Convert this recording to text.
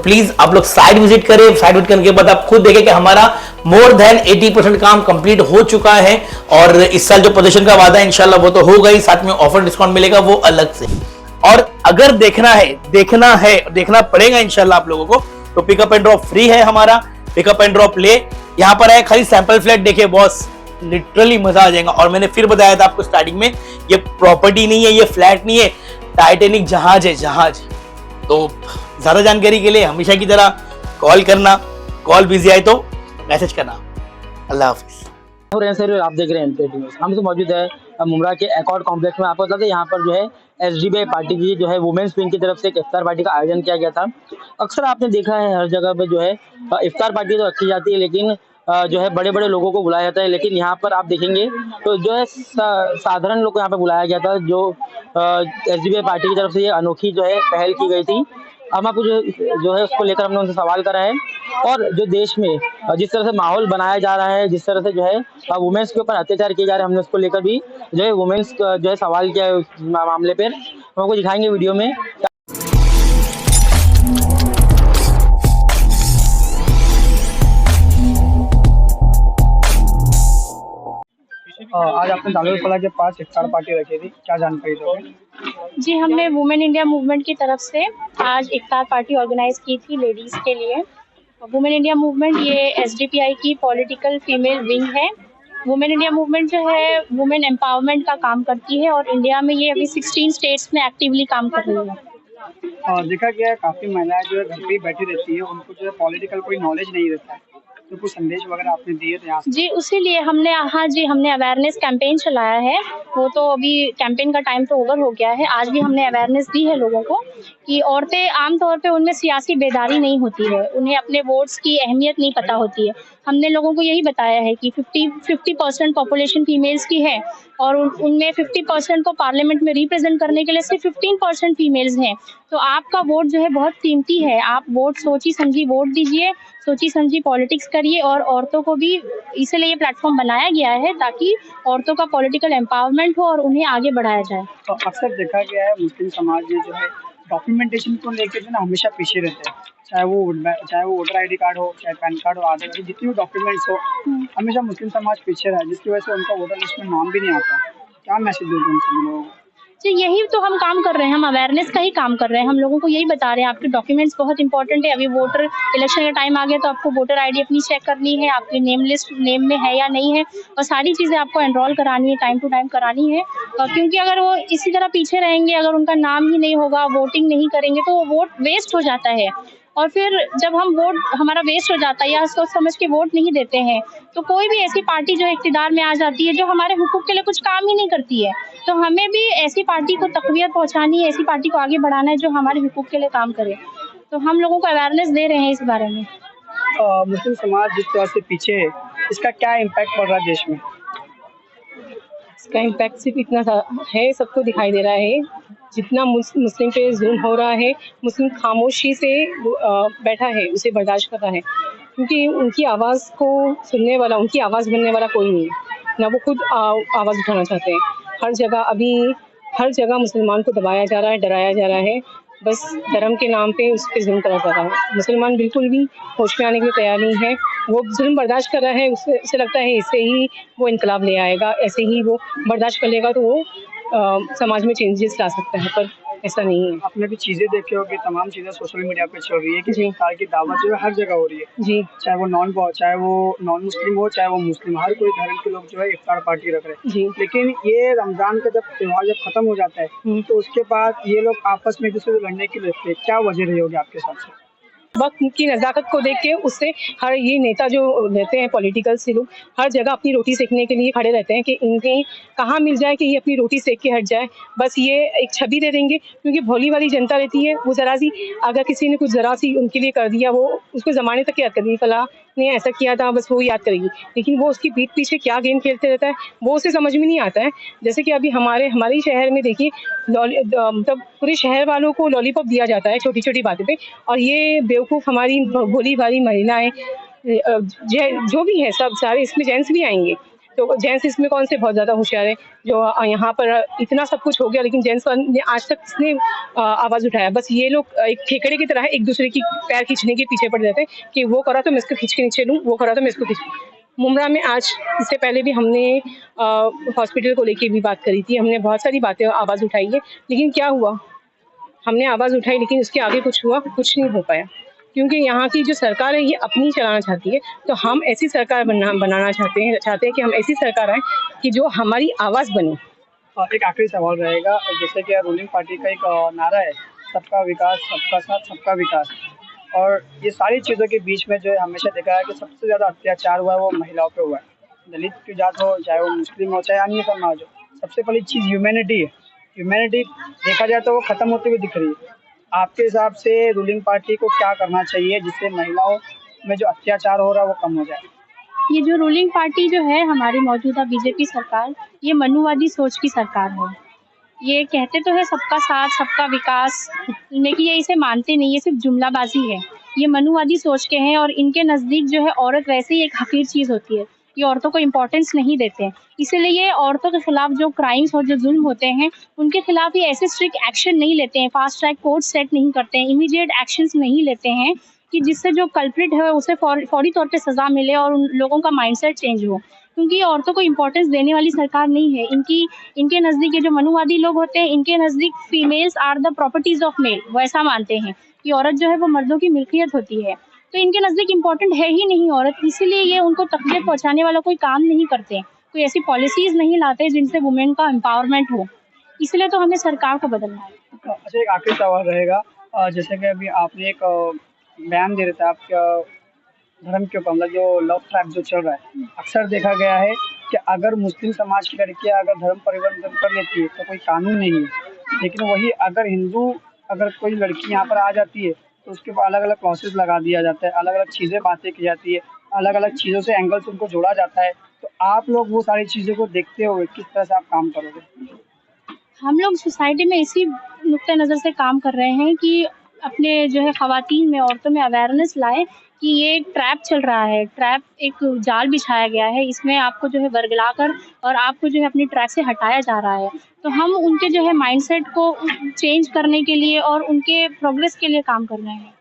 Please आप लोग site visit करें। साइट विजिट करने के बाद आप खुद देखें कि हमारा मोर देन 80% काम कंप्लीट हो चुका है और इस साल जो पोजीशन का वादा है इंशाल्लाह वो तो होगा ही, साथ में ऑफर डिस्काउंट मिलेगा वो अलग से। और अगर देखना पड़ेगा इंशाल्लाह आप लोगों को, तो पिकअप एंड ड्रॉप फ्री है हमारा। पिकअप एंड ड्रॉप ले यहाँ पर है, खाली सैंपल फ्लैट देखे बॉस, लिटरली मजा आ जाएगा। और मैंने फिर बताया था आपको स्टार्टिंग में, ये प्रॉपर्टी नहीं है, ये फ्लैट नहीं है, टाइटैनिक जहाज है, जहाज। तो ज्यादा जानकारी के लिए हमेशा की तरह कॉल करना, कॉल बिजी आए तो मैसेज करना। अल्लाह हाफिज। सर आप देख रहे हैं एनपीटी न्यूज़। हम तो मौजूद है मुमरा के एकॉर्ड कॉम्प्लेक्स में। आपको बता दें यहाँ पर जो है एसडीबीआई पार्टी की जो है वुमेन्स विंग की तरफ से एक इफ्तार पार्टी का आयोजन किया गया था। अक्सर आपने देखा है हर जगह पे जो है इफ्तार पार्टी तो रखी जाती है, लेकिन जो है बड़े बड़े लोगों को बुलाया जाता है। लेकिन यहाँ पर आप देखेंगे तो जो है साधारण लोग को यहाँ पर बुलाया गया था। जो एसडीबीआई पार्टी की तरफ से ये अनोखी जो है पहल की गई थी। हम आपको जो है उसको लेकर हमने उनसे सवाल करा है, और जो देश में जिस तरह से माहौल बनाया जा रहा है, जिस तरह से जो है वुमेन्स के ऊपर अत्याचार किए जा रहे हैं, हमने उसको लेकर भी जो है वुमेन्स जो है सवाल किया है उस मामले पर। हम आपको दिखाएंगे वीडियो में। आज आपने दारुल के पास इफ्तार पार्टी रखी थी, क्या जानकारी दोगे? जी, हमने वुमेन इंडिया मूवमेंट की तरफ से आज इफ्तार पार्टी ऑर्गेनाइज की थी लेडीज़ के लिए। वुमेन इंडिया मूवमेंट ये एसडीपीआई की पॉलिटिकल फीमेल विंग है। वुमेन इंडिया मूवमेंट जो है वुमेन एम्पावरमेंट का काम करती है और इंडिया में ये अभी 16 स्टेट्स में एक्टिवली काम कर रही है। देखा गया है काफ़ी महिलाएं जो है घर पे ही बैठी रहती है, उनको जो है पॉलिटिकल कोई नॉलेज नहीं रहता है, तो कुछ संदेश वगैरह आपने दिए थे यहाँ से? जी, उसीलिए हमने हमने अवेयरनेस कैंपेन चलाया है। वो तो अभी कैंपेन का टाइम तो ओवर हो गया है। आज भी हमने अवेयरनेस दी है लोगों को कि औरतें आमतौर पे उनमें सियासी बेदारी नहीं होती है, उन्हें अपने वोट्स की अहमियत नहीं पता होती है। हमने लोगों को यही बताया है कि 50% पॉपुलेशन फीमेल्स की है और उनमें 50% को पार्लियामेंट में रिप्रेजेंट करने के लिए सिर्फ 15% फीमेल्स हैं। तो आपका वोट जो है बहुत कीमती है। आप वोट सोची समझी वोट दीजिए, सोची समझी पॉलिटिक्स करिए। और औरतों को भी इसलिए ये प्लेटफॉर्म बनाया गया है ताकि औरतों का पॉलिटिकल एम्पावरमेंट हो और उन्हें आगे बढ़ाया जाए। तो अक्सर देखा गया है मुस्लिम समाज में जो है डॉक्यूमेंटेशन को लेकर जो ना हमेशा पीछे रहते हैं, चाहे वो वोटर आईडी कार्ड हो, चाहे पैन कार्ड हो, आधार कार्ड, जितनी भी डॉक्यूमेंट्स हो, हमेशा मुस्लिम समाज पीछे रहा है, जिसकी वजह से उनका वोटर लिस्ट में नाम भी नहीं आता। क्या मैसेज दोगे उन सभी लोगों को? जी, यही तो हम काम कर रहे हैं, हम अवेयरनेस का ही काम कर रहे हैं। हम लोगों को यही बता रहे हैं आपके डॉक्यूमेंट्स बहुत इंपॉर्टेंट है। अभी वोटर इलेक्शन का टाइम आ गया तो आपको वोटर आईडी अपनी चेक करनी है, आपकी नेम लिस्ट नेम में है या नहीं है, और सारी चीज़ें आपको एनरोल करानी है, टाइम टू टाइम करानी है। क्योंकि अगर वो इसी तरह पीछे रहेंगे, अगर उनका नाम ही नहीं होगा, वोटिंग नहीं करेंगे, तो वो वोट वेस्ट हो जाता है। और फिर जब हम वोट हमारा वेस्ट हो जाता है या सोच समझ के वोट नहीं देते हैं, तो कोई भी ऐसी पार्टी जो इक़्तिदार में आ जाती है जो हमारे हुकूक के लिए कुछ काम ही नहीं करती है। तो हमें भी ऐसी पार्टी को तक़वियत पहुंचानी है, ऐसी पार्टी को आगे बढ़ाना है जो हमारे हुकूक के लिए काम करे। तो हम लोगों को अवेयरनेस दे रहे हैं इस बारे में। मुस्लिम समाज जिस तरह से पीछे है, इसका क्या इम्पैक्ट पड़ रहा है देश में? इसका इम्पैक्ट सिर्फ इतना है, सबको दिखाई दे रहा है। जितना मुस्लिम पे जुल्म हो रहा है, मुस्लिम खामोशी से बैठा है, उसे बर्दाश्त कर रहा है, क्योंकि उनकी आवाज़ को सुनने वाला, उनकी आवाज़ बनने वाला कोई नहीं है, ना वो खुद आवाज़ उठाना चाहते हैं। हर जगह मुसलमान को दबाया जा रहा है, डराया जा रहा है, बस धर्म के नाम पे उस पर जुल्म करा जा रहा है। मुसलमान बिल्कुल भी होश में आने के लिए तैयार नहीं है, वो जुल्म बर्दाश्त कर रहा है। उसे लगता है इससे ही वो इनकलाब ले आएगा, ऐसे ही वो बर्दाश्त कर लेगा तो वो समाज में चेंजेस ला सकता है, पर ऐसा नहीं है। आपने भी चीज़ें देखी होगी, तमाम चीज़ें सोशल मीडिया पे चल रही है कि सरकार की दावत जो है हर जगह हो रही है जी, चाहे वो नॉन मुस्लिम हो, चाहे वो मुस्लिम, हर कोई धर्म के लोग जो है इफ्तार पार्टी रख रहे हैं जी। लेकिन ये रमजान का जब त्योहार जब खत्म हो जाता है तो उसके बाद ये लोग आपस में एक दूसरे से लड़ने के लिए लगते हैं। क्या वजह रही होगी आपके हिसाब से? वक्त की नज़ाकत को देख के उससे हर ये नेता जो रहते हैं पॉलिटिकल से लोग हर जगह अपनी रोटी सेकने के लिए खड़े रहते हैं कि इन्हें कहाँ मिल जाए कि ये अपनी रोटी सेक के हट जाए। बस ये एक छवि दे देंगे, क्योंकि भोली वाली जनता रहती है, वो ज़रा सी अगर किसी ने कुछ ज़रा सी उनके लिए कर दिया, वो उसको ज़माने तक याद करेगी, फला ने ऐसा किया था, बस वो याद करेगी। लेकिन वो उसकी पीठ पीछे क्या गेम खेलते रहता है वो उसे समझ में नहीं आता है। जैसे कि अभी हमारे ही शहर में देखिए, मतलब पूरे शहर वालों को लॉलीपॉप दिया जाता है छोटी छोटी बातों पे, और ये बेवकूफ़ हमारी भोली भाली महिलाएं जो भी है सब सारे, इसमें जेंट्स भी आएंगे, तो जेंट्स इसमें कौन से बहुत ज़्यादा होशियार है जो यहाँ पर इतना सब कुछ हो गया, लेकिन जेंट्स ने आज तक किसने आवाज़ उठाया? बस ये लोग एक खेकड़े की तरह एक दूसरे की पैर खींचने के पीछे पड़ जाते हैं कि वो करा तो मैं इसको खींच के नीचे लूँ, वो करा तो मैं इसको खींच। मुमरा में आज इससे पहले भी हमने हॉस्पिटल को लेके भी बात करी थी, हमने बहुत सारी बातें आवाज़ उठाई है, लेकिन क्या हुआ? हमने आवाज़ उठाई लेकिन उसके आगे कुछ हुआ? कुछ नहीं हो पाया, क्योंकि यहाँ की जो सरकार है ये अपनी चलाना चाहती है। तो हम ऐसी सरकार बनाना चाहते हैं कि हम ऐसी सरकार आए कि जो हमारी आवाज़ बने। एक आखिरी सवाल रहेगा, जैसे कि रूलिंग पार्टी का एक नारा है, सबका विकास, सबका साथ, सबका विकास, और ये सारी चीज़ों के बीच में जो है हमेशा देखा है कि सबसे ज़्यादा अत्याचार हुआ है वो महिलाओं पे हुआ है। दलित की जात हो, चाहे वो मुस्लिम हो, चाहे अन्य समाज हो, सबसे पहली चीज़ ह्यूमैनिटी है। ह्यूमैनिटी देखा जाए तो वो ख़त्म होती हुई दिख रही है। आपके हिसाब से रूलिंग पार्टी को क्या करना चाहिए जिससे महिलाओं में जो अत्याचार हो रहा है वो कम हो जाए? ये जो रूलिंग पार्टी जो है हमारी मौजूदा बीजेपी सरकार, ये मनुवादी सोच की सरकार है। ये कहते तो है सबका साथ सबका विकास, लेकिन ये इसे मानते नहीं, ये सिर्फ जुमलाबाजी है। ये मनुवादी सोच के हैं और इनके नज़दीक जो है औरत वैसे ही एक हकीर चीज़ होती है। ये औरतों को इम्पोर्टेंस नहीं देते हैं, इसीलिए ये औरतों के खिलाफ जो क्राइम्स और जो जुल्म होते हैं उनके खिलाफ ये ऐसे स्ट्रिक्ट एक्शन नहीं लेते हैं, फास्ट ट्रैक कोर्ट सेट नहीं करते हैं, इमीडिएट एक्शंस नहीं लेते हैं कि जिससे जो कल्प्रिट है उसे फौरी तौर पे सज़ा मिले और उन लोगों का माइंडसेट चेंज हो। क्योंकि ये औरतों को इम्पोर्टेंस देने वाली सरकार नहीं है। इनके नज़दीक ये जो मनुवादी लोग होते हैं, इनके नज़दीक females are the properties of male, वो ऐसा मानते हैं कि औरत जो है वो मर्दों की मिल्कियत होती है। तो इनके नज़दीक इम्पोर्टेंट है ही नहीं औरत, इसीलिए ये उनको तकलीफ पहुंचाने वाला कोई काम नहीं करते, कोई ऐसी पॉलिसीज नहीं लाते जिनसे वुमेन का एम्पावरमेंट हो। इसलिए तो हमें सरकार को बदलना है। अच्छा, एक आखिरी सवाल रहेगा, जैसे कि अभी आपने एक बयान दे रहे थे आप धर्म के ऊपर, मतलब जो लव ट्रैप जो चल रहा है, अक्सर देखा गया है कि अगर मुस्लिम समाज की लड़कियां अगर धर्म परिवर्तन कर लेती है तो कोई कानून नहीं है, लेकिन वही अगर कोई लड़की यहाँ पर आ जाती है तो उसके ऊपर अलग अलग क्लॉसेस लगा दिया जाता है, अलग अलग चीज़ें बातें की जाती है, अलग अलग चीज़ों से एंगल से उनको जोड़ा जाता है। तो आप लोग वो सारी चीज़ों को देखते हुए किस तरह से आप काम करोगे? हम लोग सोसाइटी में इसी नुक्ते नज़र से काम कर रहे हैं कि अपने जो है ख़वातीन में, औरतों में अवेयरनेस लाए कि ये एक ट्रैप चल रहा है, ट्रैप एक जाल बिछाया गया है, इसमें आपको जो है वर्गला कर और आपको जो है अपनी ट्रैक से हटाया जा रहा है। तो हम उनके जो है माइंडसेट को चेंज करने के लिए और उनके प्रोग्रेस के लिए काम कर रहे हैं।